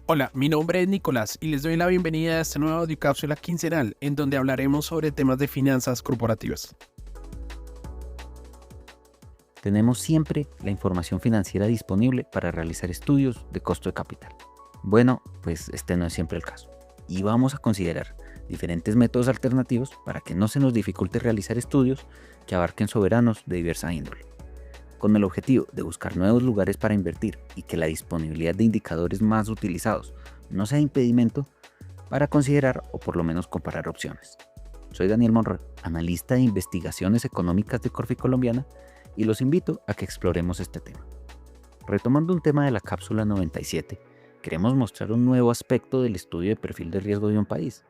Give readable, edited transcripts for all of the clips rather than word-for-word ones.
Hola, mi nombre es Nicolás y les doy la bienvenida a esta nueva audiocápsula quincenal en donde hablaremos sobre temas de finanzas corporativas. Tenemos siempre la información financiera disponible para realizar estudios de costo de capital. Bueno, pues este no es siempre el caso. Y vamos a considerar diferentes métodos alternativos para que no se nos dificulte realizar estudios que abarquen soberanos de diversa índole, con el objetivo de buscar nuevos lugares para invertir y que la disponibilidad de indicadores más utilizados no sea impedimento para considerar o por lo menos comparar opciones. Soy Daniel Monroy, analista de investigaciones económicas de Corfi Colombiana, y los invito a que exploremos este tema. Retomando un tema de la cápsula 97, queremos mostrar un nuevo aspecto del estudio de perfil de riesgo de un país.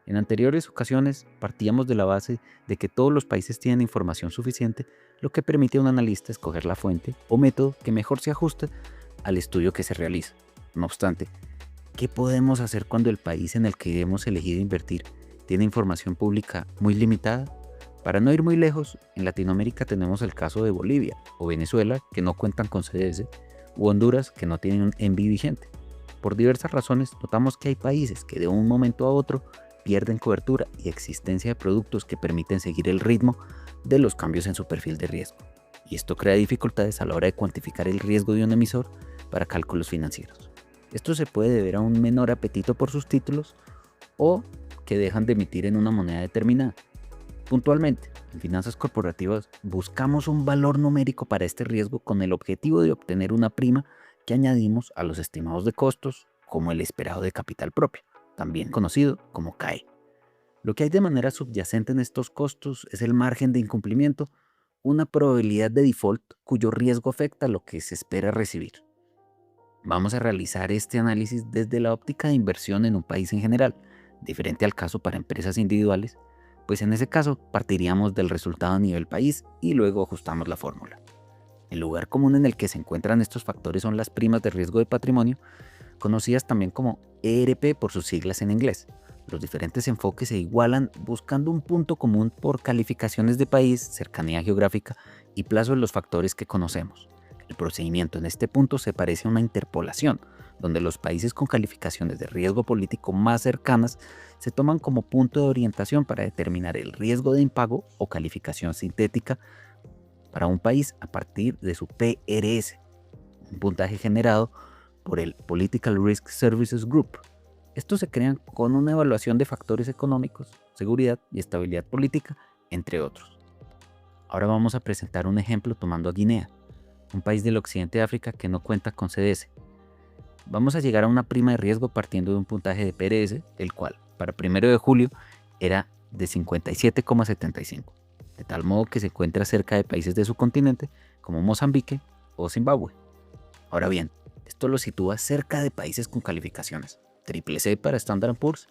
En anteriores ocasiones partíamos de la base de que todos los países tienen información suficiente, lo que permite a un analista escoger la fuente o método que mejor se ajuste al estudio que se realiza. No obstante, ¿qué podemos hacer cuando el país en el que hemos elegido invertir tiene información pública muy limitada? Para no ir muy lejos, en Latinoamérica tenemos el caso de Bolivia o Venezuela, que no cuentan con CDS, u Honduras, que no tienen un ENVI vigente. Por diversas razones, notamos que hay países que de un momento a otro pierden cobertura y existencia de productos que permiten seguir el ritmo de los cambios en su perfil de riesgo. Y esto crea dificultades a la hora de cuantificar el riesgo de un emisor para cálculos financieros. Esto se puede deber a un menor apetito por sus títulos o que dejan de emitir en una moneda determinada. Puntualmente, en finanzas corporativas buscamos un valor numérico para este riesgo con el objetivo de obtener una prima que añadimos a los estimados de costos, como el esperado de capital propio, también conocido como CAE. Lo que hay de manera subyacente en estos costos es el margen de incumplimiento, una probabilidad de default cuyo riesgo afecta lo que se espera recibir. Vamos a realizar este análisis desde la óptica de inversión en un país en general, diferente al caso para empresas individuales, pues en ese caso partiríamos del resultado a nivel país y luego ajustamos la fórmula. El lugar común en el que se encuentran estos factores son las primas de riesgo de patrimonio, conocidas también como ERP por sus siglas en inglés. Los diferentes enfoques se igualan buscando un punto común por calificaciones de país, cercanía geográfica y plazo de los factores que conocemos. El procedimiento en este punto se parece a una interpolación, donde los países con calificaciones de riesgo político más cercanas se toman como punto de orientación para determinar el riesgo de impago o calificación sintética para un país a partir de su PRS, un puntaje generado por el Political Risk Services Group. Estos se crean con una evaluación de factores económicos, seguridad y estabilidad política, entre otros. Ahora vamos a presentar un ejemplo tomando a Guinea, un país del occidente de África que no cuenta con CDS. Vamos a llegar a una prima de riesgo partiendo de un puntaje de PRS, el cual para 1 de julio era de 57,75, de tal modo que se encuentra cerca de países de su continente como Mozambique o Zimbabue. Ahora bien, esto lo sitúa cerca de países con calificaciones CCC para Standard & Poor's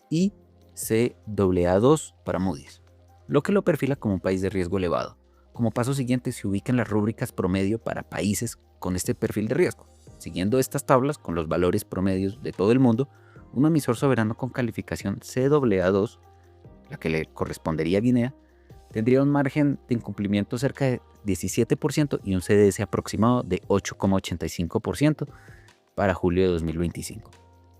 y CAA2 para Moody's, lo que lo perfila como un país de riesgo elevado. Como paso siguiente se ubican las rúbricas promedio para países con este perfil de riesgo. Siguiendo estas tablas con los valores promedios de todo el mundo, un emisor soberano con calificación CAA2, la que le correspondería a Guinea, tendría un margen de incumplimiento cerca de 17% y un CDS aproximado de 8,85% para julio de 2025.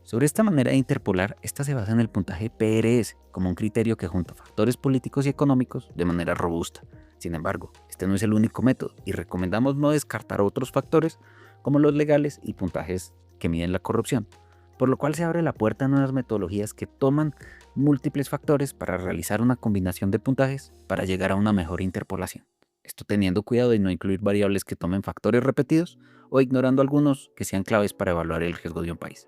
Sobre esta manera de interpolar, esta se basa en el puntaje PRS como un criterio que junta factores políticos y económicos de manera robusta. Sin embargo, este no es el único método y recomendamos no descartar otros factores como los legales y puntajes que miden la corrupción, por lo cual se abre la puerta a nuevas metodologías que toman múltiples factores para realizar una combinación de puntajes para llegar a una mejor interpolación. Esto teniendo cuidado de no incluir variables que tomen factores repetidos o ignorando algunos que sean claves para evaluar el riesgo de un país.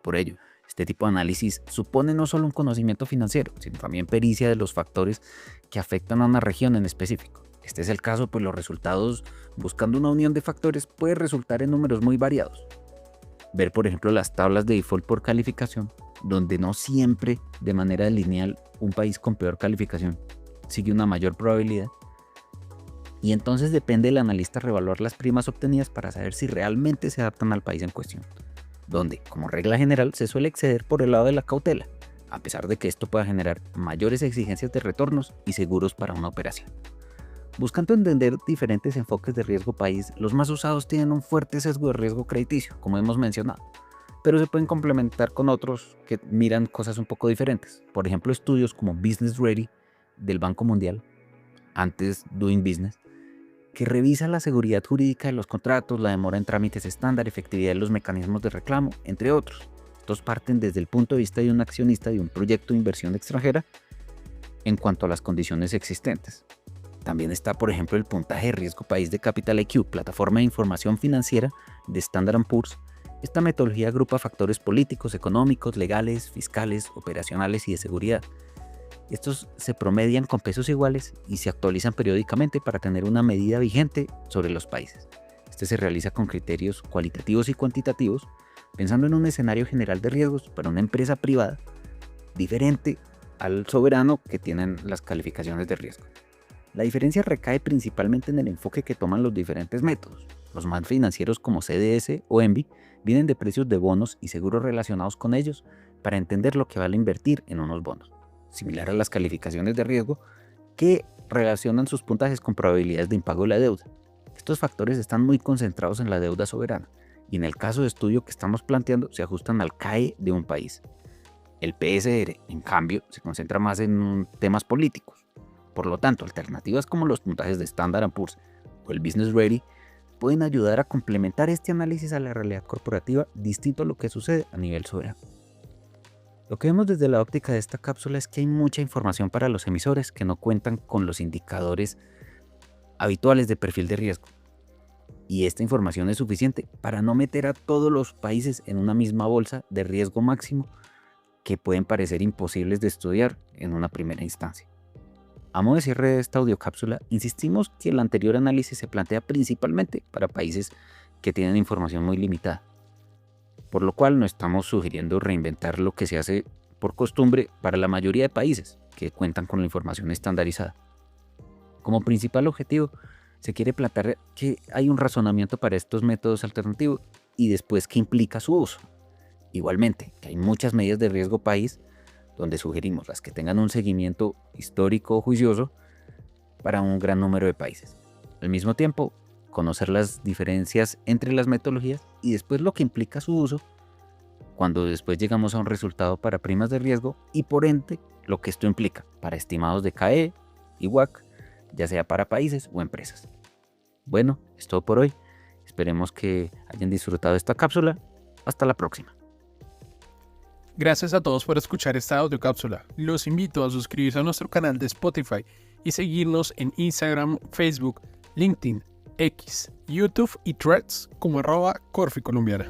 Por ello, este tipo de análisis supone no solo un conocimiento financiero, sino también pericia de los factores que afectan a una región en específico. Este es el caso, pues los resultados buscando una unión de factores puede resultar en números muy variados. Ver, por ejemplo, las tablas de default por calificación, donde no siempre de manera lineal un país con peor calificación sigue una mayor probabilidad. Y entonces depende del analista reevaluar las primas obtenidas para saber si realmente se adaptan al país en cuestión, donde, como regla general, se suele exceder por el lado de la cautela, a pesar de que esto pueda generar mayores exigencias de retornos y seguros para una operación. Buscando entender diferentes enfoques de riesgo país, los más usados tienen un fuerte sesgo de riesgo crediticio, como hemos mencionado, pero se pueden complementar con otros que miran cosas un poco diferentes. Por ejemplo, estudios como Business Ready del Banco Mundial, antes Doing Business, que revisa la seguridad jurídica de los contratos, la demora en trámites estándar, efectividad de los mecanismos de reclamo, entre otros. Estos parten desde el punto de vista de un accionista de un proyecto de inversión extranjera en cuanto a las condiciones existentes. También está, por ejemplo, el puntaje de riesgo país de Capital IQ, plataforma de información financiera de Standard & Poor's. Esta metodología agrupa factores políticos, económicos, legales, fiscales, operacionales y de seguridad. Estos se promedian con pesos iguales y se actualizan periódicamente para tener una medida vigente sobre los países. Este se realiza con criterios cualitativos y cuantitativos, pensando en un escenario general de riesgos para una empresa privada diferente al soberano que tienen las calificaciones de riesgo. La diferencia recae principalmente en el enfoque que toman los diferentes métodos. Los más financieros como CDS o ENVI vienen de precios de bonos y seguros relacionados con ellos para entender lo que vale invertir en unos bonos, similar a las calificaciones de riesgo que relacionan sus puntajes con probabilidades de impago de la deuda. Estos factores están muy concentrados en la deuda soberana y en el caso de estudio que estamos planteando se ajustan al CAE de un país. El PSR, en cambio, se concentra más en temas políticos. Por lo tanto, alternativas como los puntajes de Standard & Poor's o el Business Ready pueden ayudar a complementar este análisis a la realidad corporativa distinto a lo que sucede a nivel soberano. Lo que vemos desde la óptica de esta cápsula es que hay mucha información para los emisores que no cuentan con los indicadores habituales de perfil de riesgo. Y esta información es suficiente para no meter a todos los países en una misma bolsa de riesgo máximo que pueden parecer imposibles de estudiar en una primera instancia. A modo de cierre de esta audiocápsula, insistimos que el anterior análisis se plantea principalmente para países que tienen información muy limitada, por lo cual no estamos sugiriendo reinventar lo que se hace por costumbre para la mayoría de países que cuentan con la información estandarizada. Como principal objetivo, se quiere plantear que hay un razonamiento para estos métodos alternativos y después qué implica su uso. Igualmente, que hay muchas medidas de riesgo país donde sugerimos las que tengan un seguimiento histórico o juicioso para un gran número de países. Al mismo tiempo, conocer las diferencias entre las metodologías y después lo que implica su uso cuando después llegamos a un resultado para primas de riesgo y por ende lo que esto implica para estimados de CAE y WACC, ya sea para países o empresas. Bueno, es todo por hoy. Esperemos que hayan disfrutado esta cápsula. Hasta la próxima. Gracias a todos por escuchar esta audiocápsula. Los invito a suscribirse a nuestro canal de Spotify y seguirnos en Instagram, Facebook, LinkedIn, X, YouTube y Threads como @corficolombiana.